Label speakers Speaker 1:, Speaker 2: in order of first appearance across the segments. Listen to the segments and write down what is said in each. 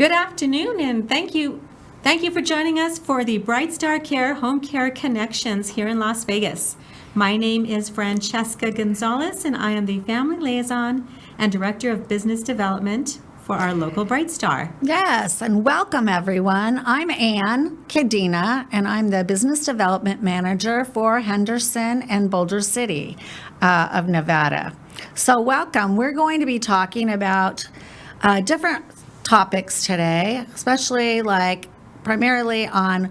Speaker 1: Good afternoon, and thank you for joining us for the BrightStar Care Home Care Connections here in Las Vegas. My name is Franchesca Gonzales, and I am the Family Liaison and Director of Business Development for our local BrightStar.
Speaker 2: Yes, and welcome everyone. I'm Ann Cadena, and I'm the Business Development Manager for Henderson and Boulder City of Nevada. So welcome. We're going to be talking about different topics today, especially primarily on,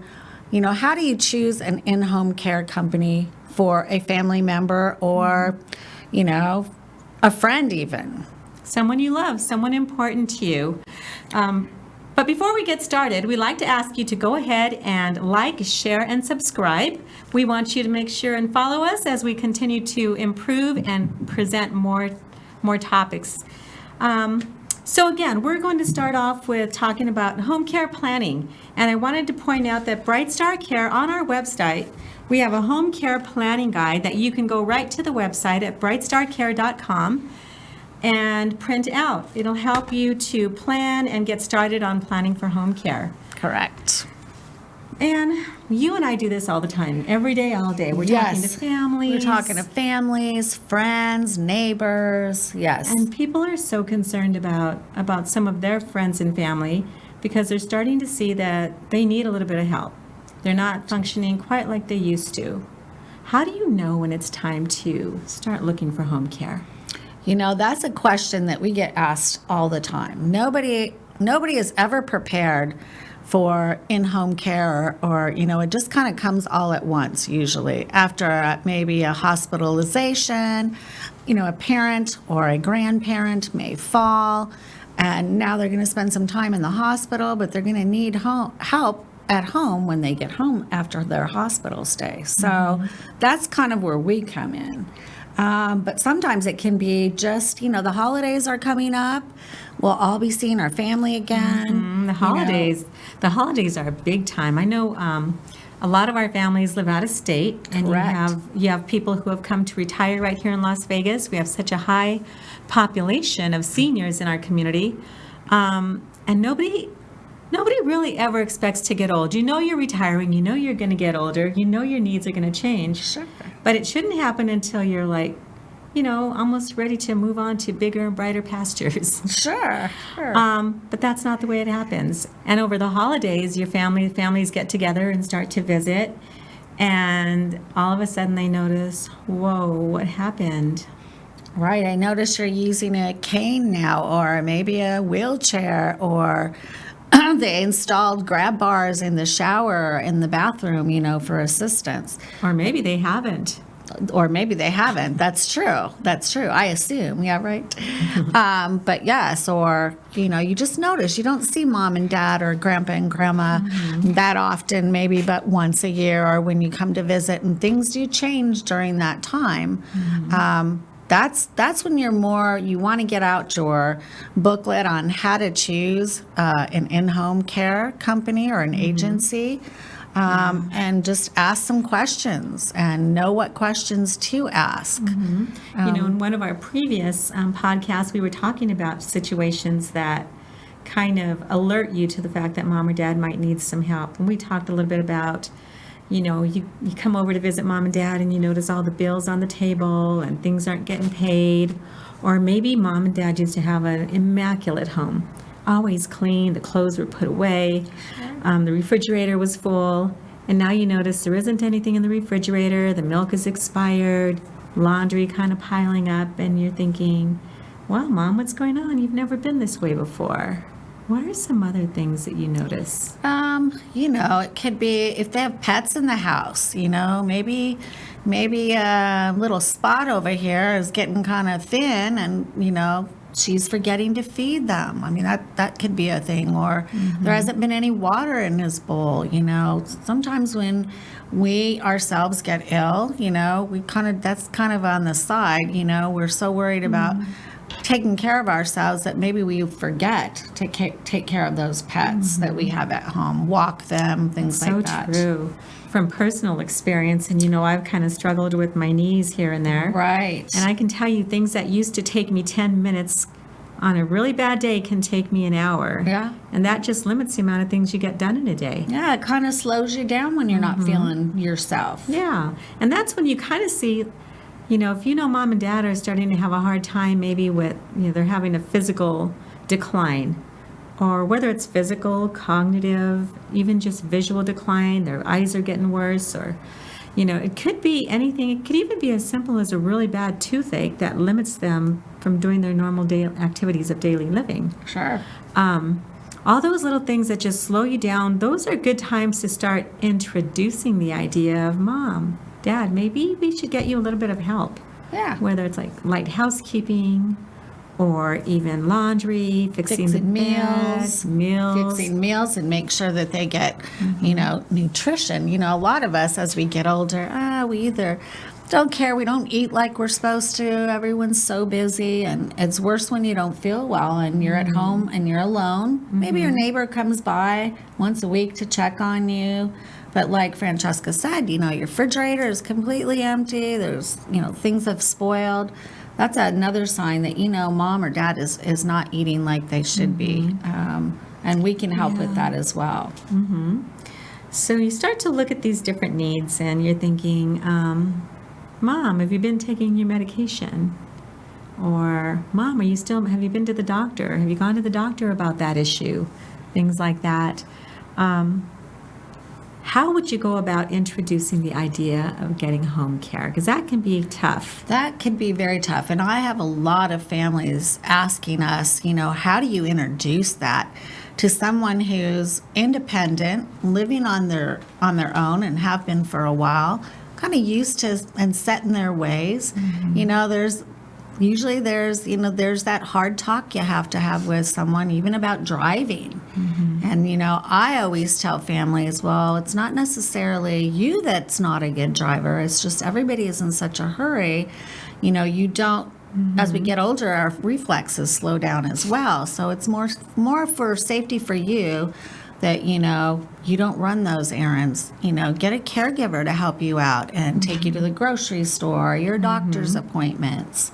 Speaker 2: how do you choose an in-home care company for a family member or, a friend even.
Speaker 1: Someone you love, someone important to you. But before we get started, we'd like to ask you to go ahead and like, share, and subscribe. We want you to make sure and follow us as we continue to improve and present more topics. So again, we're going to start off with talking about home care planning. And I wanted to point out that BrightStar Care, on our website, we have a home care planning guide that you can go right to the website at brightstarcare.com and print out. It'll help you to plan and get started on planning for home care.
Speaker 2: Correct.
Speaker 1: And you and I do this all the time, every day, all day. We're talking to families.
Speaker 2: We're talking to families, friends, neighbors. Yes.
Speaker 1: And people are so concerned about some of their friends and family because they're starting to see that they need a little bit of help. They're not functioning quite like they used to. How do you know when it's time to start looking for home care?
Speaker 2: That's a question that we get asked all the time. Nobody is ever prepared for in-home care or it just kind of comes all at once usually after maybe a hospitalization. A parent or a grandparent may fall and now they're going to spend some time in the hospital, but they're going to need help at home when they get home after their hospital stay. So that's kind of where we come in. But sometimes it can be just, the holidays are coming up. We'll all be seeing our family again.
Speaker 1: The holidays are a big time. I know a lot of our families live out of state, and you have people who have come to retire right here in Las Vegas. We have such a high population of seniors in our community, and nobody really ever expects to get old. You're retiring. You're going to get older. Your needs are going to change.
Speaker 2: Sure.
Speaker 1: But it shouldn't happen until you're almost ready to move on to bigger and brighter pastures.
Speaker 2: Sure.
Speaker 1: But that's not the way it happens. And over the holidays, your families get together and start to visit. And all of a sudden they notice, whoa, what happened?
Speaker 2: Right. I notice you're using a cane now, or maybe a wheelchair, or they installed grab bars in the shower, in the bathroom, for assistance.
Speaker 1: Or maybe they haven't.
Speaker 2: That's true. I assume. Yeah, right. But yes, or, you just notice you don't see mom and dad or grandpa and grandma that often, maybe but once a year, or when you come to visit, and things do change during that time. That's when you want to get out your booklet on how to choose an in-home care company or an agency, and just ask some questions and know what questions to ask.
Speaker 1: In one of our previous podcasts, we were talking about situations that kind of alert you to the fact that mom or dad might need some help. And we talked a little bit about you come over to visit mom and dad and you notice all the bills on the table and things aren't getting paid. Or maybe mom and dad used to have an immaculate home, always clean, the clothes were put away, the refrigerator was full, and now you notice there isn't anything in the refrigerator, the milk is expired, laundry kind of piling up, and you're thinking, wow, Mom, what's going on? You've never been this way before. What are some other things that you notice?
Speaker 2: It could be if they have pets in the house, maybe a little spot over here is getting kind of thin and, she's forgetting to feed them. I mean, that could be a thing. Or there hasn't been any water in his bowl, Sometimes when we ourselves get ill, that's kind of on the side, we're so worried about taking care of ourselves that maybe we forget to take care of those pets that we have at home, walk them, things like that.
Speaker 1: So true. From personal experience, and I've kind of struggled with my knees here and there.
Speaker 2: Right.
Speaker 1: And I can tell you things that used to take me 10 minutes on a really bad day can take me an hour.
Speaker 2: Yeah.
Speaker 1: And that just limits the amount of things you get done in a day.
Speaker 2: Yeah, it kind of slows you down when you're not feeling yourself.
Speaker 1: Yeah. And that's when you kind of see, if mom and dad are starting to have a hard time maybe with, they're having a physical decline, or whether it's physical, cognitive, even just visual decline, their eyes are getting worse, or, it could be anything. It could even be as simple as a really bad toothache that limits them from doing their normal activities of daily living.
Speaker 2: Sure.
Speaker 1: All those little things that just slow you down, those are good times to start introducing the idea of, Mom, Dad, maybe we should get you a little bit of help.
Speaker 2: Yeah.
Speaker 1: Whether it's like light housekeeping, or even laundry, fixing the
Speaker 2: meals,
Speaker 1: meals.
Speaker 2: Fixing meals and make sure that they get, nutrition. A lot of us as we get older, we either don't care, we don't eat like we're supposed to, everyone's so busy, and it's worse when you don't feel well and you're at home and you're alone. Maybe your neighbor comes by once a week to check on you. But like Franchesca said, your refrigerator is completely empty. There's, things have spoiled. That's another sign that, mom or dad is not eating like they should be. And we can help with that as well.
Speaker 1: Mm-hmm. So you start to look at these different needs and you're thinking, Mom, have you been taking your medication? Or, Mom, have you been to the doctor? Have you gone to the doctor about that issue? Things like that. How would you go about introducing the idea of getting home care? Because that can be tough.
Speaker 2: That can be very tough. And I have a lot of families asking us, how do you introduce that to someone who's independent, living on their own and have been for a while, kind of used to and set in their ways. There's that hard talk you have to have with someone, even about driving. And, I always tell families, well, it's not necessarily you that's not a good driver. It's just everybody is in such a hurry. You don't, as we get older, our reflexes slow down as well. So it's more for safety for you that, you don't run those errands. Get a caregiver to help you out and take you to the grocery store, your doctor's appointments.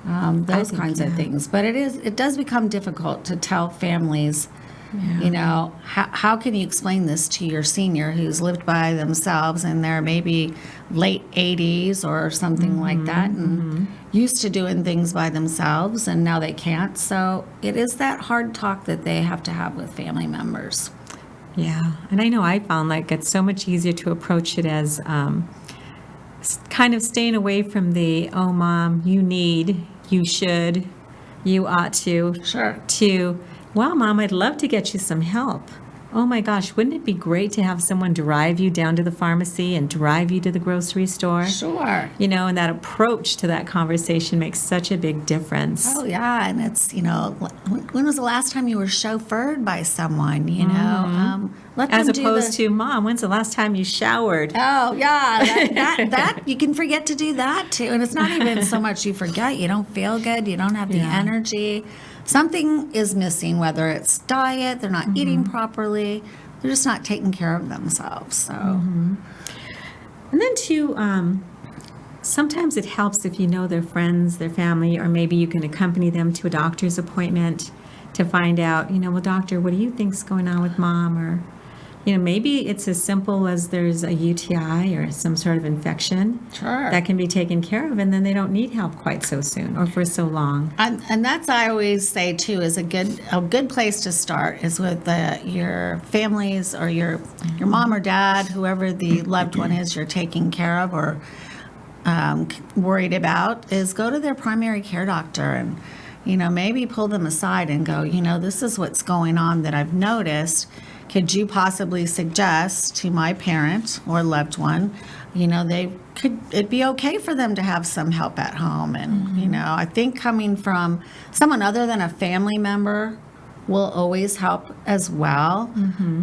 Speaker 2: Those kinds of things. But it does become difficult to tell families, how can you explain this to your senior who's lived by themselves and they're maybe late 80s or something like that and used to doing things by themselves and now they can't. So it is that hard talk that they have to have with family members.
Speaker 1: Yeah. And I know I found like it's so much easier to approach it as kind of staying away from the, oh, Mom, you need, you should, you ought to.
Speaker 2: Sure.
Speaker 1: To, well, Mom, I'd love to get you some help. Oh my gosh, wouldn't it be great to have someone drive you down to the pharmacy and drive you to the grocery store?
Speaker 2: Sure.
Speaker 1: And that approach to that conversation makes such a big difference.
Speaker 2: Oh, yeah. And it's, when was the last time you were chauffeured by someone, let
Speaker 1: As
Speaker 2: them do
Speaker 1: opposed to, Mom, when's the last time you showered?
Speaker 2: Oh, yeah. That you can forget to do that, too. And it's not even so much you forget. You don't feel good. You don't have the energy. Something is missing, whether it's diet, they're not eating properly, they're just not taking care of themselves. So,
Speaker 1: And then too, sometimes it helps if you know their friends, their family, or maybe you can accompany them to a doctor's appointment to find out, well, doctor, what do you think's going on with Mom? Or, maybe it's as simple as there's a UTI or some sort of infection that can be taken care of, and then they don't need help quite so soon or for so long.
Speaker 2: And that's, I always say too, is a good place to start is with your families or your mom or dad, whoever the loved one is you're taking care of or worried about, is go to their primary care doctor and maybe pull them aside and go, this is what's going on that I've noticed. Could you possibly suggest to my parent or loved one, it'd be okay for them to have some help at home. And, I think coming from someone other than a family member will always help as well.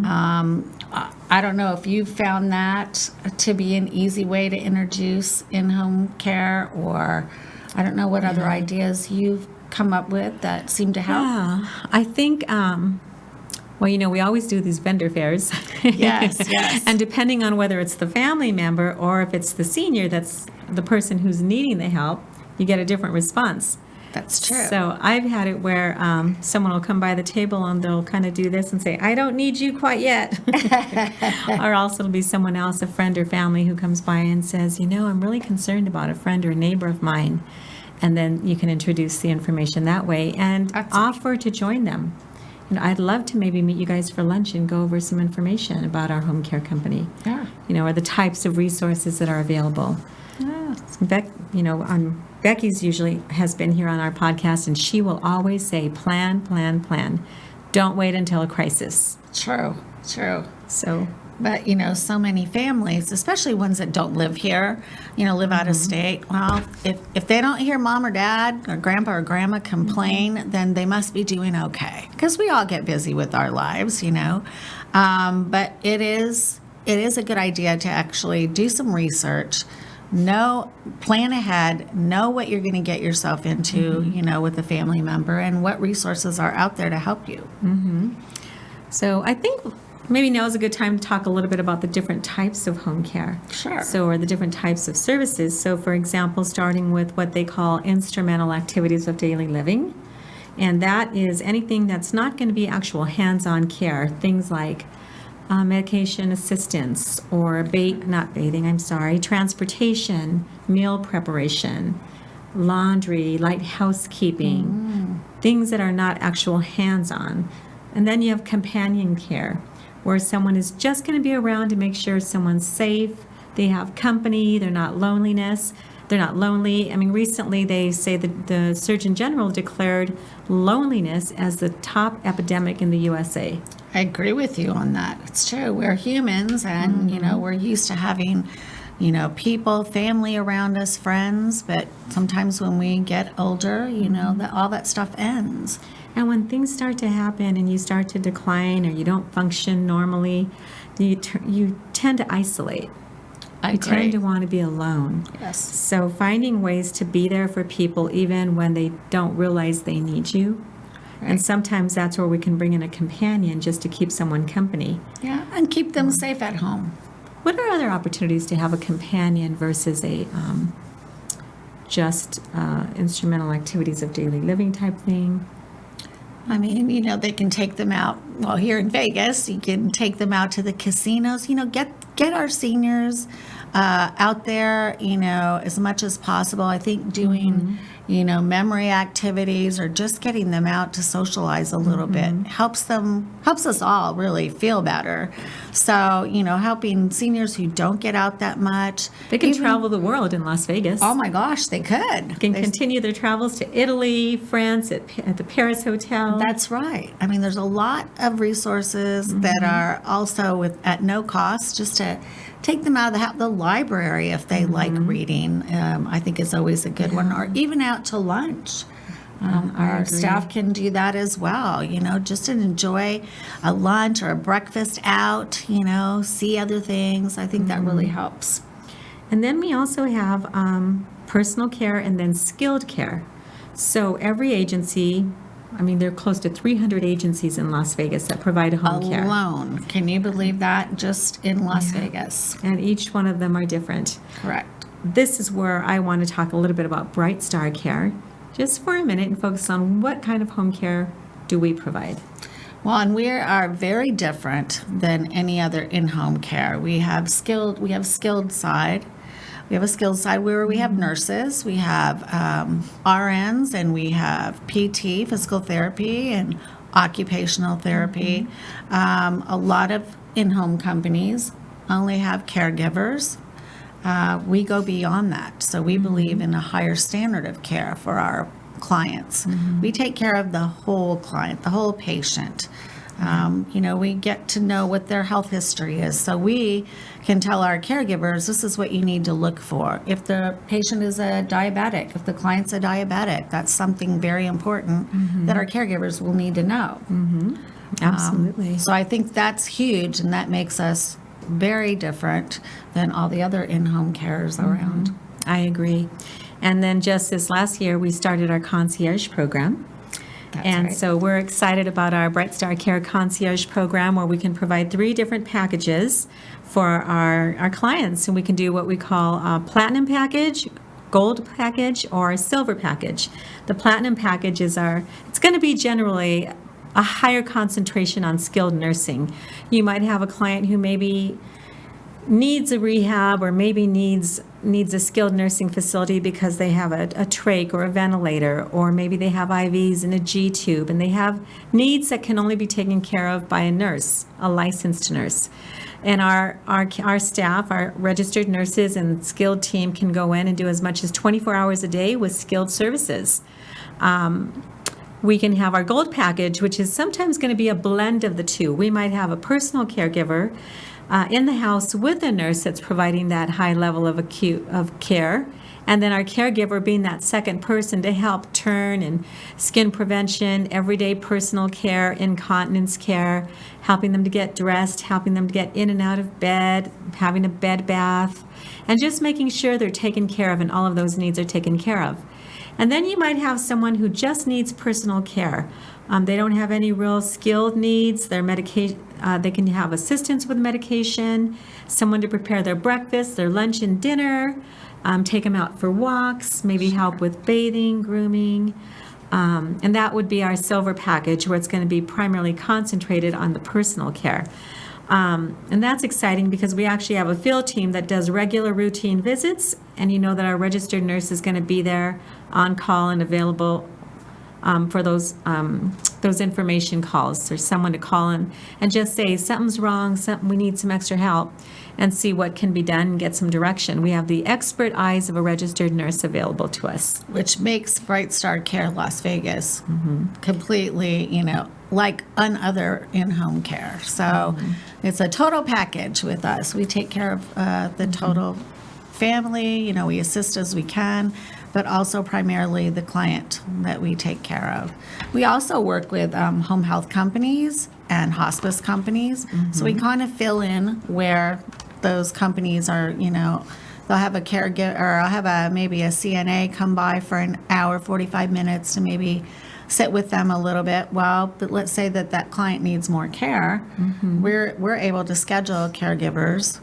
Speaker 2: I don't know if you've found that to be an easy way to introduce in-home care, or I don't know what other ideas you've come up with that seem to help.
Speaker 1: Yeah, I think... well, we always do these vendor fairs.
Speaker 2: Yes.
Speaker 1: And depending on whether it's the family member or if it's the senior that's the person who's needing the help, you get a different response.
Speaker 2: That's true.
Speaker 1: So I've had it where someone will come by the table and they'll kind of do this and say, I don't need you quite yet. Or also it'll be someone else, a friend or family, who comes by and says, I'm really concerned about a friend or a neighbor of mine. And then you can introduce the information that way and offer to join them. I'd love to maybe meet you guys for lunch and go over some information about our home care company.
Speaker 2: Yeah.
Speaker 1: Or the types of resources that are available.
Speaker 2: Yeah.
Speaker 1: Becky's usually has been here on our podcast, and she will always say, plan, plan, plan. Don't wait until a crisis.
Speaker 2: True.
Speaker 1: So,
Speaker 2: But, so many families, especially ones that don't live here, live out of state. Well, if they don't hear mom or dad or grandpa or grandma complain, then they must be doing okay. Because we all get busy with our lives, But it is a good idea to actually do some research, plan ahead, know what you're going to get yourself into, with a family member, and what resources are out there to help you.
Speaker 1: So I think maybe now is a good time to talk a little bit about the different types of home care.
Speaker 2: Sure.
Speaker 1: Or the different types of services. So, for example, starting with what they call instrumental activities of daily living. And that is anything that's not going to be actual hands-on care. Things like medication assistance or transportation, meal preparation, laundry, light housekeeping, things that are not actual hands-on. And then you have companion care, where someone is just going to be around to make sure someone's safe, they have company, they're not lonely. Recently they say that the Surgeon General declared loneliness as the top epidemic in the USA.
Speaker 2: I agree with you on that. It's true. We're humans, and, we're used to having, people, family around us, friends, but sometimes when we get older, all that stuff ends.
Speaker 1: And when things start to happen and you start to decline or you don't function normally, you tend to isolate.
Speaker 2: I
Speaker 1: You
Speaker 2: agree.
Speaker 1: tend to want to be alone.
Speaker 2: Yes.
Speaker 1: So finding ways to be there for people even when they don't realize they need you.
Speaker 2: Right.
Speaker 1: And sometimes that's where we can bring in a companion just to keep someone company.
Speaker 2: Yeah, and keep them safe at home.
Speaker 1: What are other opportunities to have a companion versus a just instrumental activities of daily living type thing?
Speaker 2: They can take them out. Well, here in Vegas, you can take them out to the casinos. Get our seniors out there, as much as possible. I think doing, memory activities or just getting them out to socialize a little bit helps us all really feel better. So, helping seniors who don't get out that much.
Speaker 1: They can travel the world in Las Vegas.
Speaker 2: Oh my gosh, they could.
Speaker 1: Can continue their travels to Italy, France, at the Paris Hotel.
Speaker 2: That's right. There's a lot of resources that are also at no cost, just to take them out of the library if they like reading. I think is always a good one, or even out to lunch. Our staff can do that as well, just to enjoy a lunch or a breakfast out, see other things. I think that really helps.
Speaker 1: And then we also have personal care and then skilled care. So every agency, there are close to 300 agencies in Las Vegas that provide home care.
Speaker 2: Alone. Can you believe that? Just in Las Vegas.
Speaker 1: And each one of them are different.
Speaker 2: Correct.
Speaker 1: This is where I want to talk a little bit about BrightStar Care, just for a minute, and focus on what kind of home care do we provide.
Speaker 2: Well, and we are very different than any other in-home care. We have skilled side. We have a skilled side where we have nurses, we have RNs, and we have PT, physical therapy, and occupational therapy. A lot of in-home companies only have caregivers. We go beyond that. So we believe in a higher standard of care for our clients. We take care of the whole client, the whole patient. We get to know what their health history is. So we can tell our caregivers, this is what you need to look for. If the patient is a diabetic, if the client's a diabetic, that's something very important that our caregivers will need to know.
Speaker 1: Absolutely.
Speaker 2: So I think that's huge, and that makes us very different than all the other in-home carers around.
Speaker 1: I agree. And then just this last year, we started our concierge program.
Speaker 2: That's
Speaker 1: And
Speaker 2: right.
Speaker 1: so we're excited about our BrightStar Care concierge program, where we can provide 3 different packages for our clients. And we can do what we call a platinum package, gold package or silver package. The platinum package it's going to be generally a higher concentration on skilled nursing. You might have a client who maybe needs a rehab or maybe needs a skilled nursing facility because they have a trach or a ventilator, or maybe they have IVs and a G tube, and they have needs that can only be taken care of by a nurse, a licensed nurse. And our staff, our registered nurses and skilled team can go in and do as much as 24 hours a day with skilled services. We can have our gold package, which is sometimes going to be a blend of the two. We might have a personal caregiver in the house with a nurse that's providing that high level of care, and then our caregiver being that second person to help turn and skin prevention, everyday personal care, incontinence care, helping them to get dressed, helping them to get in and out of bed, having a bed bath, and just making sure they're taken care of and all of those needs are taken care of. And then you might have someone who just needs personal care. They don't have any real skilled needs. Their medication, they can have assistance with medication, someone to prepare their breakfast, their lunch and dinner, take them out for walks, maybe help with bathing, grooming. And that would be our silver package, where it's going to be primarily concentrated on the personal care. And that's exciting because we actually have a field team that does regular routine visits, and you know that our registered nurse is going to be there on call and available for those information calls. There's someone to call in and just say, something's wrong, we need some extra help, and see what can be done and get some direction. We have the expert eyes of a registered nurse available to us.
Speaker 2: Which makes BrightStar Care Las Vegas completely, like another in-home care. So it's a total package with us. We take care of the total family, we assist as we can, but also primarily the client that we take care of. We also work with home health companies and hospice companies. So we kind of fill in where those companies are, they'll have a caregiver, or I'll have maybe a CNA come by for an hour, 45 minutes to maybe sit with them a little bit. Well, but let's say that client needs more care. We're able to schedule caregivers,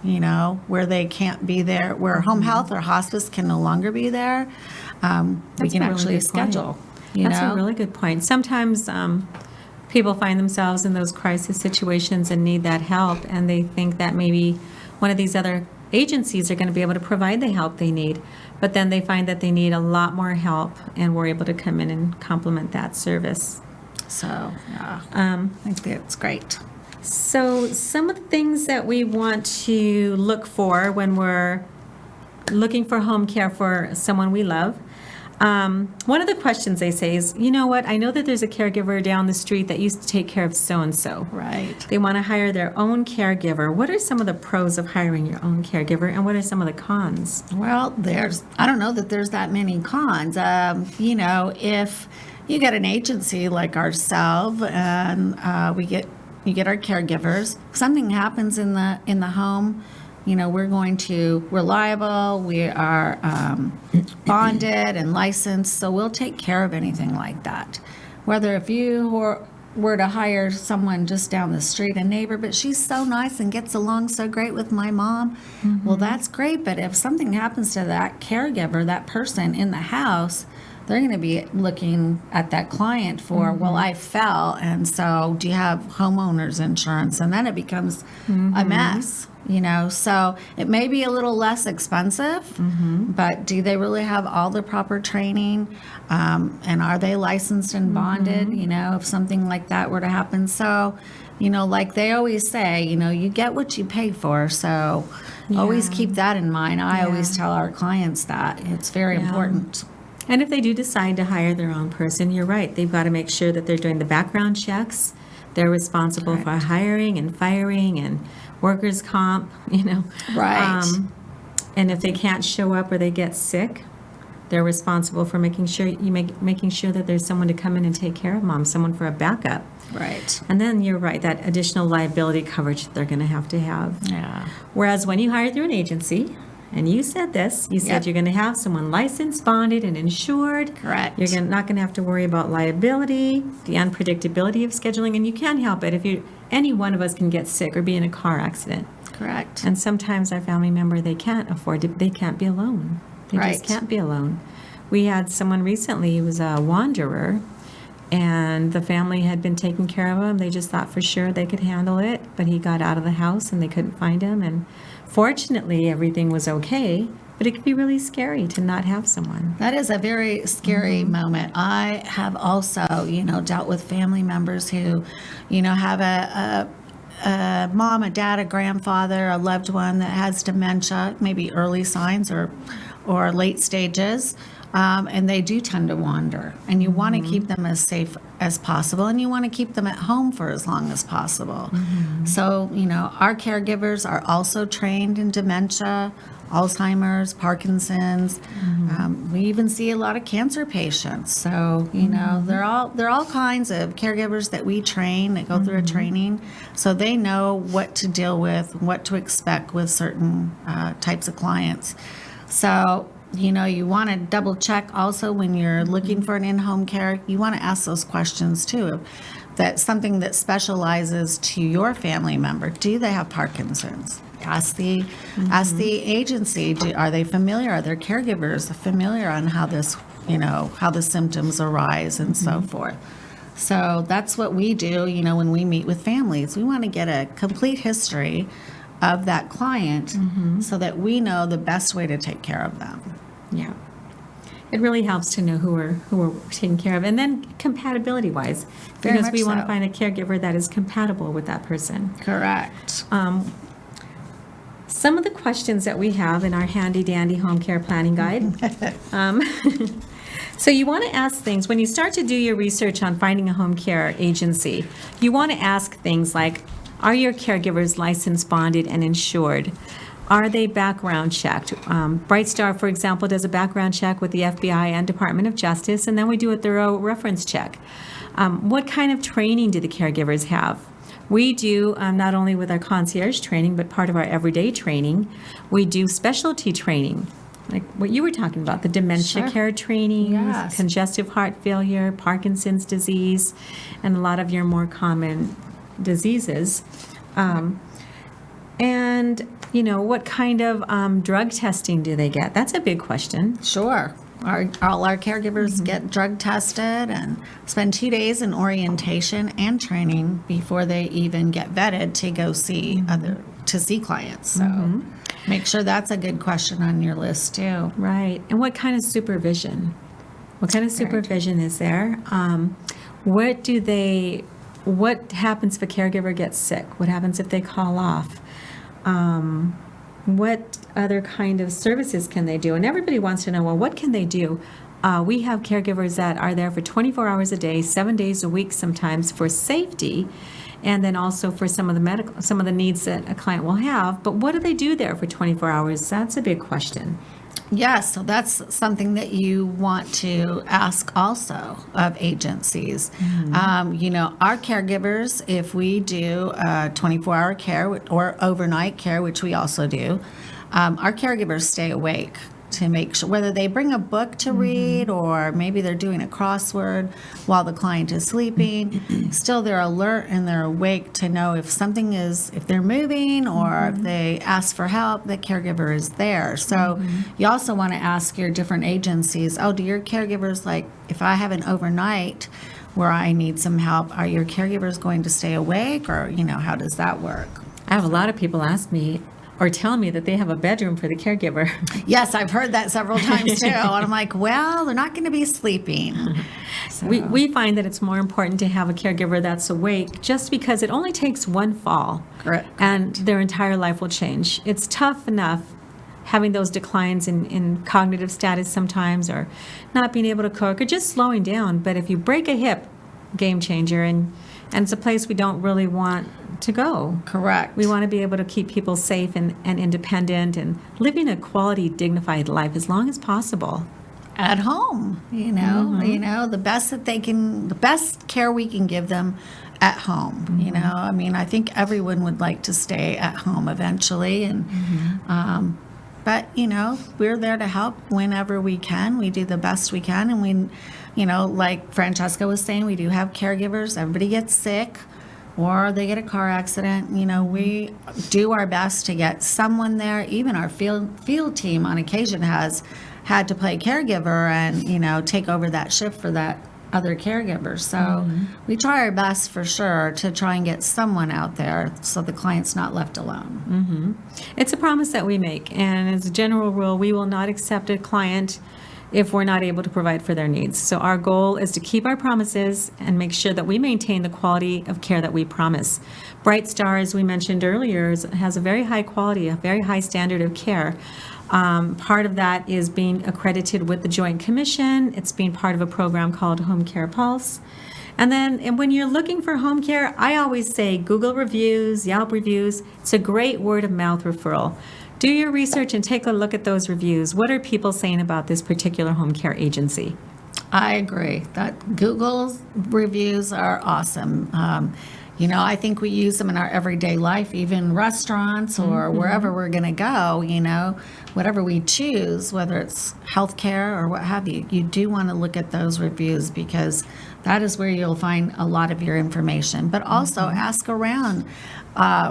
Speaker 2: where they can't be there, where home health or hospice can no longer be there. We can actually schedule.
Speaker 1: That's a really good point. Sometimes people find themselves in those crisis situations and need that help, and they think that maybe one of these other agencies are going to be able to provide the help they need, but then they find that they need a lot more help, and we're able to come in and complement that service.
Speaker 2: So, yeah, I think that's great.
Speaker 1: So some of the things that we want to look for when we're looking for home care for someone we love. One of the questions they say is, you know what, I know that there's a caregiver down the street that used to take care of so-and-so.
Speaker 2: Right.
Speaker 1: They want to hire their own caregiver. What are some of the pros of hiring your own caregiver, and what are some of the cons?
Speaker 2: Well, I don't know that there's that many cons. If you get an agency like ourselves and you get our caregivers, something happens in the home, we're liable, we are bonded and licensed, so we'll take care of anything like that. Whether if you were to hire someone just down the street, a neighbor, but she's so nice and gets along so great with my mom, well, that's great, but if something happens to that caregiver, that person in the house, they're going to be looking at that client for, well, I fell, and so do you have homeowners insurance? And then it becomes a mess. So it may be a little less expensive, but do they really have all the proper training? And are they licensed and bonded, if something like that were to happen? So, like they always say, you get what you pay for. So always keep that in mind. I always tell our clients that. It's very important.
Speaker 1: And if they do decide to hire their own person, you're right. They've got to make sure that they're doing the background checks. They're responsible for hiring and firing and workers' comp,
Speaker 2: Right.
Speaker 1: And if they can't show up or they get sick, they're responsible for making sure that there's someone to come in and take care of mom, someone for a backup.
Speaker 2: Right.
Speaker 1: And then you're right, that additional liability coverage they're going to have.
Speaker 2: Yeah.
Speaker 1: Whereas when you hire through an agency, and you said this, you said you're going to have someone licensed, bonded, and insured.
Speaker 2: Correct.
Speaker 1: You're not going to have to worry about liability, the unpredictability of scheduling, and you can't help it. Any one of us can get sick or be in a car accident.
Speaker 2: Correct.
Speaker 1: And sometimes our family member, they can't be alone. They
Speaker 2: Right.
Speaker 1: just can't be alone. We had someone recently who was a wanderer, and the family had been taking care of him. They just thought for sure they could handle it, but he got out of the house and they couldn't find him. And fortunately, everything was okay, but it could be really scary to not have someone.
Speaker 2: That is a very scary moment. I have also, dealt with family members who, have a mom, a dad, a grandfather, a loved one that has dementia, maybe early signs or late stages, and they do tend to wander. And you want to keep them as safe as possible, and you want to keep them at home for as long as possible. So, our caregivers are also trained in dementia, Alzheimer's, Parkinson's. We even see a lot of cancer patients. So, they're all kinds of caregivers that we train, that go through a training, so they know what to deal with, what to expect with certain types of clients. So, you want to double check also when you're looking for an in-home care. You want to ask those questions too. That's something that specializes to your family member. Do they have Parkinson's? Ask the agency. Are they familiar? Are their caregivers familiar on how how the symptoms arise and so forth? So that's what we do. When we meet with families, we want to get a complete history of that client so that we know the best way to take care of them.
Speaker 1: Yeah. It really helps to know who we're taking care of. And then compatibility wise,
Speaker 2: Very
Speaker 1: because
Speaker 2: much
Speaker 1: we want to
Speaker 2: so.
Speaker 1: find a caregiver that is compatible with that person.
Speaker 2: Correct.
Speaker 1: Some of the questions that we have in our handy dandy home care planning guide. So you want to ask things, when you start to do your research on finding a home care agency, you want to ask things like, are your caregivers licensed, bonded, and insured? Are they background checked? BrightStar, for example, does a background check with the FBI and Department of Justice, and then we do a thorough reference check. What kind of training do the caregivers have? We do, not only with our concierge training, but part of our everyday training, we do specialty training, like what you were talking about, the dementia
Speaker 2: Sure.
Speaker 1: care training,
Speaker 2: Yes.
Speaker 1: congestive heart failure, Parkinson's disease, and a lot of your more common diseases. And, what kind of drug testing do they get? That's a big question.
Speaker 2: Sure. All our caregivers get drug tested and spend 2 days in orientation and training before they even get vetted to go see clients. So make sure that's a good question on your list too.
Speaker 1: Right. And what kind of supervision? What kind of supervision is there? What happens if a caregiver gets sick? What happens if they call off? What other kind of services can they do? And everybody wants to know, well, what can they do? We have caregivers that are there for 24 hours a day, 7 days a week sometimes for safety, and then also for some of the needs that a client will have. But what do they do there for 24 hours? That's a big question.
Speaker 2: Yes, so that's something that you want to ask also of agencies. Our caregivers, if we do 24-hour care or overnight care, which we also do, our caregivers stay awake to make sure, whether they bring a book to read or maybe they're doing a crossword while the client is sleeping, still they're alert and they're awake to know if they're moving or if they ask for help, the caregiver is there. So you also want to ask your different agencies, do your caregivers, like if I have an overnight where I need some help, are your caregivers going to stay awake, or, how does that work?
Speaker 1: I have a lot of people ask me or tell me that they have a bedroom for the caregiver.
Speaker 2: Yes, I've heard that several times too. And I'm like, well, they're not going to be sleeping. So.
Speaker 1: We find that it's more important to have a caregiver that's awake, just because it only takes one fall.
Speaker 2: Correct.
Speaker 1: And their entire life will change. It's tough enough having those declines in cognitive status sometimes, or not being able to cook, or just slowing down. But if you break a hip, game changer, and it's a place we don't really want to go.
Speaker 2: Correct.
Speaker 1: We want to be able to keep people safe and independent and living a quality, dignified life as long as possible.
Speaker 2: At home, the best care we can give them at home. I think everyone would like to stay at home eventually, and but we're there to help whenever we can. We do the best we can, and we, like Franchesca was saying, we do have caregivers. Everybody gets sick, or they get a car accident. We do our best to get someone there. Even our field team on occasion has had to play caregiver and, you know, take over that shift for that other caregiver. So we try our best for sure to try and get someone out there so the client's not left alone.
Speaker 1: It's a promise that we make, and as a general rule, we will not accept a client if we're not able to provide for their needs. So our goal is to keep our promises and make sure that we maintain the quality of care that we promise. BrightStar, as we mentioned earlier, has a very high quality, a very high standard of care. Part of that is being accredited with the Joint Commission. It's being part of a program called Home Care Pulse. And when you're looking for home care, I always say Google reviews, Yelp reviews. It's a great word of mouth referral. Do your research and take a look at those reviews. What are people saying about this particular home care agency?
Speaker 2: I agree that Google's reviews are awesome. You know, I think we use them in our everyday life, even restaurants or wherever we're going to go, you know, whatever we choose, whether it's healthcare or what have you, you do want to look at those reviews because that is where you'll find a lot of your information. But also ask around.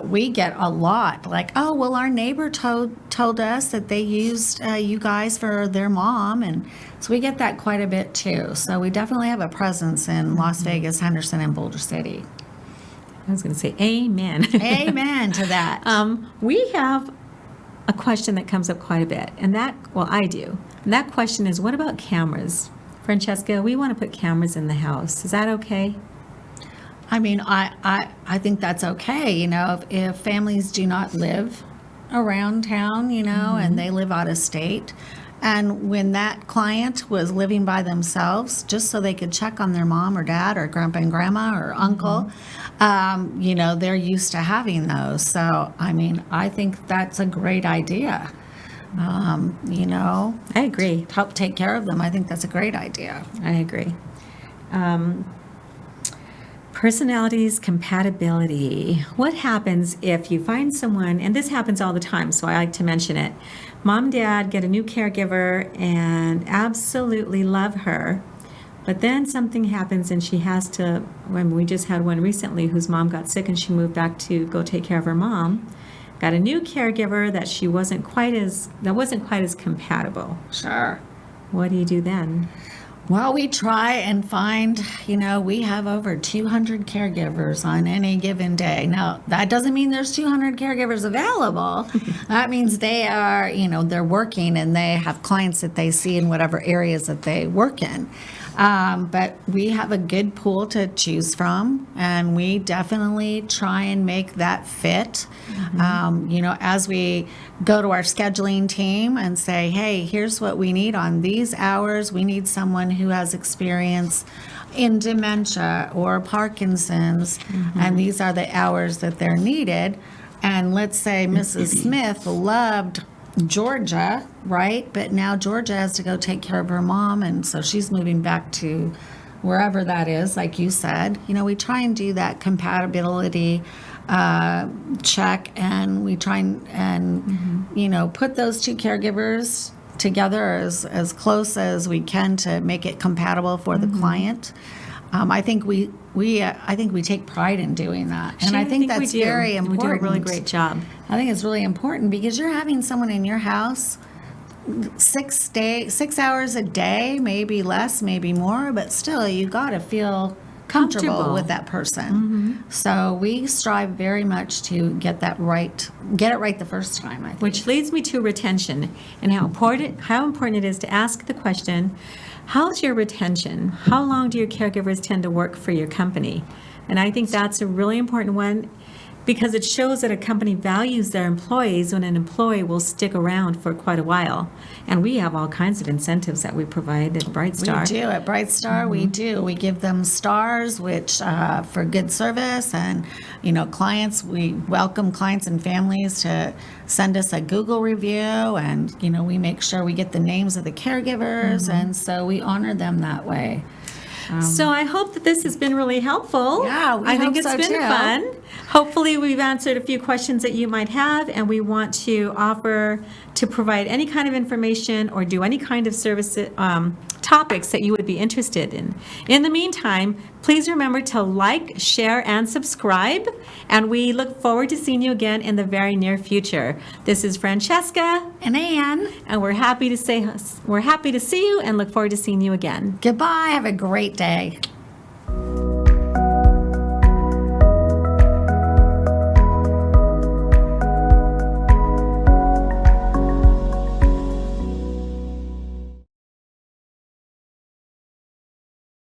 Speaker 2: We get a lot like, oh, well, our neighbor told us that they used you guys for their mom. And so we get that quite a bit too. So we definitely have a presence in Las Vegas, Henderson, and Boulder City.
Speaker 1: I was going to say amen.
Speaker 2: Amen to that.
Speaker 1: We have a question that comes up quite a bit, and I do. And that question is, what about cameras? Franchesca, we want to put cameras in the house. Is that okay?
Speaker 2: I mean, I think that's okay. You know, if families do not live around town, you know, and they live out of state, and when that client was living by themselves, just so they could check on their mom or dad or grandpa and grandma or uncle, you know, they're used to having those. So, I mean, I think that's a great idea. You know,
Speaker 1: I agree.
Speaker 2: help take care of them. I think that's a great idea.
Speaker 1: I agree. Personalities, compatibility. What happens if you find someone, and this happens all the time, so I like to mention it. Mom and dad get a new caregiver and absolutely love her, but then something happens and she has to, when we just had one recently whose mom got sick and she moved back to go take care of her mom, got a new caregiver that wasn't quite as compatible.
Speaker 2: Sure.
Speaker 1: What do you do then?
Speaker 2: Well, we try and find, you know, we have over 200 caregivers on any given day. Now, that doesn't mean there's 200 caregivers available. That means they are, you know, they're working and they have clients that they see in whatever areas that they work in. But we have a good pool to choose from, and we definitely try and make that fit. You know, as we go to our scheduling team and say, hey, here's what we need on these hours. We need someone who has experience in dementia or Parkinson's, and these are the hours that they're needed. And let's say Mrs. Smith loved Georgia, right? But now Georgia has to go take care of her mom, and so she's moving back to wherever that is, like you said. You know, we try and do that compatibility check, and we try and you know, put those two caregivers together as close as we can to make it compatible for the client. I think we take pride in doing that, and I think that's very important.
Speaker 1: We do a really great job.
Speaker 2: I think it's really important because you're having someone in your house 6 hours a day, maybe less, maybe more, but still you got to feel comfortable with that person. So we strive very much to get it right the first time, I think.
Speaker 1: Which leads me to retention and how important it is to ask the question, how's your retention? How long do your caregivers tend to work for your company? And I think that's a really important one because it shows that a company values their employees when an employee will stick around for quite a while. And we have all kinds of incentives that we provide at BrightStar.
Speaker 2: We do. At BrightStar, we do. We give them stars, which for good service. And, you know, clients, we welcome clients and families to send us a Google review. And, you know, we make sure we get the names of the caregivers. And so we honor them that way.
Speaker 1: So I hope that this has been really helpful.
Speaker 2: Yeah,
Speaker 1: I think it's been fun. Hopefully, we've answered a few questions that you might have, and we want to offer to provide any kind of information or do any kind of service topics that you would be interested in. In the meantime, please remember to like, share, and subscribe, and we look forward to seeing you again in the very near future. This is Franchesca,
Speaker 2: And Anne,
Speaker 1: and we're happy to see you and look forward to seeing you again.
Speaker 2: goodbye. Have a great day.